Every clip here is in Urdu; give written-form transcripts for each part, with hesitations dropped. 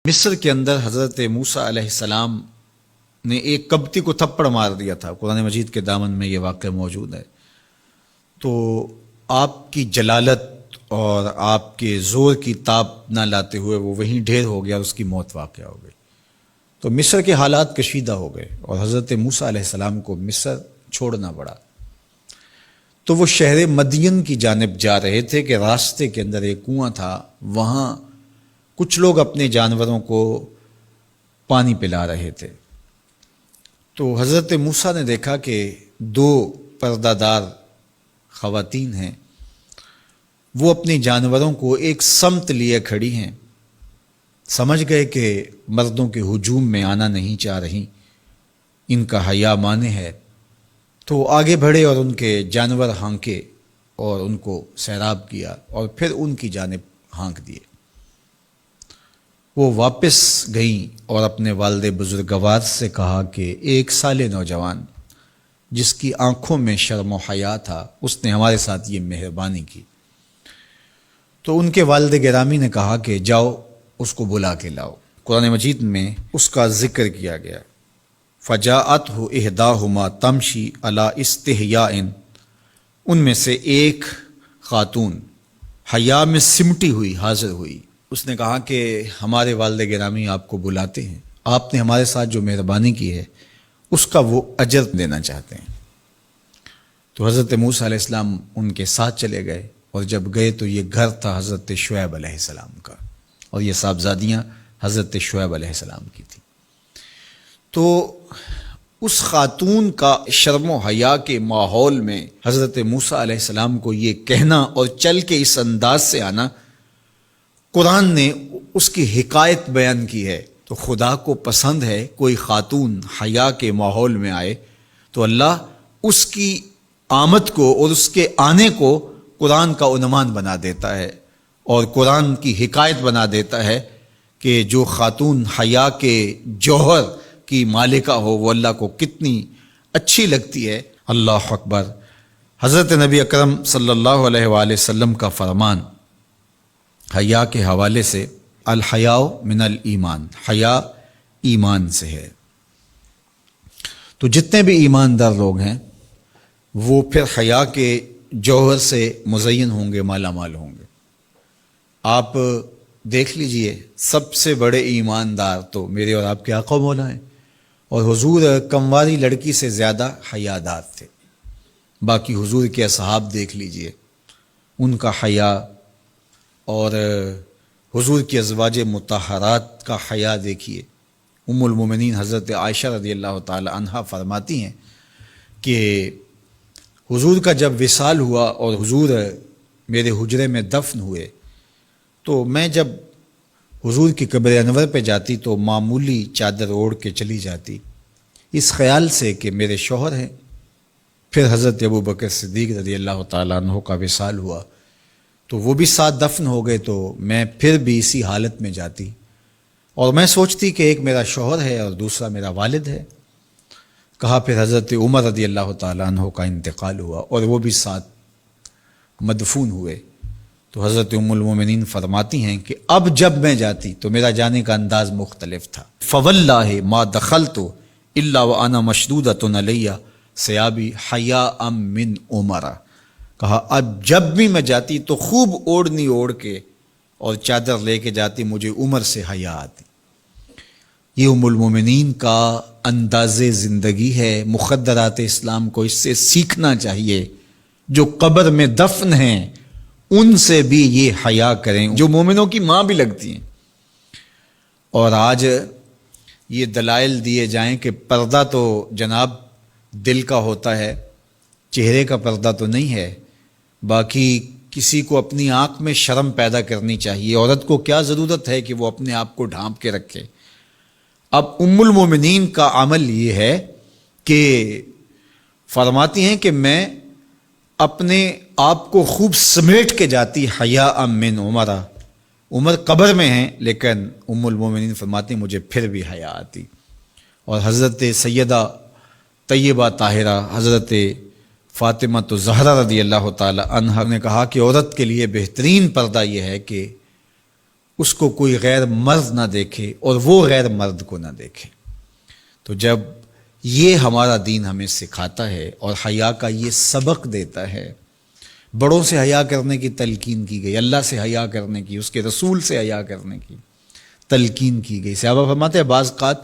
مصر کے اندر حضرت موسیٰ علیہ السلام نے ایک کبتی کو تھپڑ مار دیا تھا۔ قرآن مجید کے دامن میں یہ واقعہ موجود ہے۔ تو آپ کی جلالت اور آپ کے زور کی تاب نہ لاتے ہوئے وہ وہیں ڈھیر ہو گیا اور اس کی موت واقع ہو گئی۔ تو مصر کے حالات کشیدہ ہو گئے اور حضرت موسیٰ علیہ السلام کو مصر چھوڑنا پڑا۔ تو وہ شہر مدین کی جانب جا رہے تھے کہ راستے کے اندر ایک کنواں تھا، وہاں کچھ لوگ اپنے جانوروں کو پانی پلا رہے تھے۔ تو حضرت موسیٰ نے دیکھا کہ دو پردہ دار خواتین ہیں، وہ اپنے جانوروں کو ایک سمت لیے کھڑی ہیں۔ سمجھ گئے کہ مردوں کے ہجوم میں آنا نہیں چاہ رہی، ان کا حیا مانے ہے۔ تو آگے بڑھے اور ان کے جانور ہانکے اور ان کو سیراب کیا اور پھر ان کی جانب ہانک دیے۔ وہ واپس گئیں اور اپنے والد بزرگوار سے کہا کہ ایک سال نوجوان جس کی آنکھوں میں شرم و حیا تھا، اس نے ہمارے ساتھ یہ مہربانی کی۔ تو ان کے والد گرامی نے کہا کہ جاؤ اس کو بلا کے لاؤ۔ قرآن مجید میں اس کا ذکر کیا گیا۔ فجاءتہ احداہما تمشی علی استحیاء، ان میں سے ایک خاتون حیا میں سمٹی ہوئی حاضر ہوئی۔ اس نے کہا کہ ہمارے والد گرامی آپ کو بلاتے ہیں، آپ نے ہمارے ساتھ جو مہربانی کی ہے اس کا وہ اجر دینا چاہتے ہیں۔ تو حضرت موسیٰ علیہ السلام ان کے ساتھ چلے گئے، اور جب گئے تو یہ گھر تھا حضرت شعیب علیہ السلام کا، اور یہ صاحبزادیاں حضرت شعیب علیہ السلام کی تھیں۔ تو اس خاتون کا شرم و حیا کے ماحول میں حضرت موسیٰ علیہ السلام کو یہ کہنا اور چل کے اس انداز سے آنا، قرآن نے اس کی حکایت بیان کی ہے۔ تو خدا کو پسند ہے کوئی خاتون حیا کے ماحول میں آئے تو اللہ اس کی آمد کو اور اس کے آنے کو قرآن کا عنوان بنا دیتا ہے اور قرآن کی حکایت بنا دیتا ہے کہ جو خاتون حیا کے جوہر کی مالکہ ہو وہ اللہ کو کتنی اچھی لگتی ہے۔ اللہ اکبر۔ حضرت نبی اکرم صلی اللہ علیہ وآلہ وسلم کا فرمان حیا کے حوالے سے، الحیاء من الایمان، حیا ایمان سے ہے۔ تو جتنے بھی ایماندار لوگ ہیں وہ پھر حیا کے جوہر سے مزین ہوں گے، مالا مال ہوں گے۔ آپ دیکھ لیجئے سب سے بڑے ایماندار تو میرے اور آپ کے آقا و مولا ہیں، اور حضور کمواری لڑکی سے زیادہ حیادار تھے۔ باقی حضور کے اصحاب دیکھ لیجئے، ان کا حیا، اور حضور کی ازواج مطہرات کا حیا دیکھیے۔ ام المومنین حضرت عائشہ رضی اللہ تعالی عنہا فرماتی ہیں کہ حضور کا جب وصال ہوا اور حضور میرے حجرے میں دفن ہوئے تو میں جب حضور کی قبر انور پہ جاتی تو معمولی چادر اوڑھ کے چلی جاتی، اس خیال سے کہ میرے شوہر ہیں۔ پھر حضرت ابوبکر صدیق رضی اللہ تعالیٰ عنہ کا وصال ہوا تو وہ بھی ساتھ دفن ہو گئے، تو میں پھر بھی اسی حالت میں جاتی اور میں سوچتی کہ ایک میرا شوہر ہے اور دوسرا میرا والد ہے۔ کہا پھر حضرت عمر رضی اللہ تعالیٰ عنہ کا انتقال ہوا اور وہ بھی ساتھ مدفون ہوئے۔ تو حضرت ام المومنین فرماتی ہیں کہ اب جب میں جاتی تو میرا جانے کا انداز مختلف تھا۔ فواللہ ما دخلت الا وانا مشدودۃ علی ثیابی حیاء من عمر۔ کہا اب جب بھی میں جاتی تو خوب اوڑھنی اوڑھ کے اور چادر لے کے جاتی، مجھے عمر سے حیا آتی۔ یہ ام المومنین کا انداز زندگی ہے۔ مخدرات اسلام کو اس سے سیکھنا چاہیے۔ جو قبر میں دفن ہیں ان سے بھی یہ حیا کریں، جو مومنوں کی ماں بھی لگتی ہیں۔ اور آج یہ دلائل دیے جائیں کہ پردہ تو جناب دل کا ہوتا ہے، چہرے کا پردہ تو نہیں ہے۔ باقی کسی کو اپنی آنکھ میں شرم پیدا کرنی چاہیے۔ عورت کو کیا ضرورت ہے کہ وہ اپنے آپ کو ڈھانپ کے رکھے؟ اب ام المومنین کا عمل یہ ہے کہ فرماتی ہیں کہ میں اپنے آپ کو خوب سمیٹ کے جاتی حیاء من عمر۔ عمر قبر میں ہیں لیکن ام المومنین فرماتی ہیں مجھے پھر بھی حیا آتی۔ اور حضرت سیدہ طیبہ طاہرہ حضرت فاطمہ تو زہرا رضی اللہ تعالی عنہا نے کہا کہ عورت کے لیے بہترین پردہ یہ ہے کہ اس کو کوئی غیر مرد نہ دیکھے اور وہ غیر مرد کو نہ دیکھے۔ تو جب یہ ہمارا دین ہمیں سکھاتا ہے اور حیا کا یہ سبق دیتا ہے، بڑوں سے حیا کرنے کی تلقین کی گئی، اللہ سے حیا کرنے کی، اس کے رسول سے حیا کرنے کی تلقین کی گئی۔ صحابہ فرماتے ہیں بعض اوقات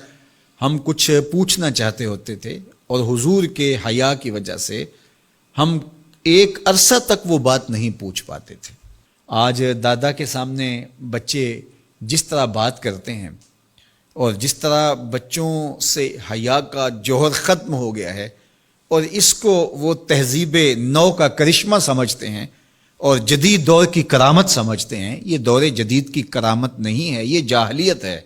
ہم کچھ پوچھنا چاہتے ہوتے تھے اور حضور کے حیا کی وجہ سے ہم ایک عرصہ تک وہ بات نہیں پوچھ پاتے تھے۔ آج دادا کے سامنے بچے جس طرح بات کرتے ہیں اور جس طرح بچوں سے حیا کا جوہر ختم ہو گیا ہے اور اس کو وہ تہذیب نو کا کرشمہ سمجھتے ہیں اور جدید دور کی کرامت سمجھتے ہیں، یہ دور جدید کی کرامت نہیں ہے، یہ جاہلیت ہے۔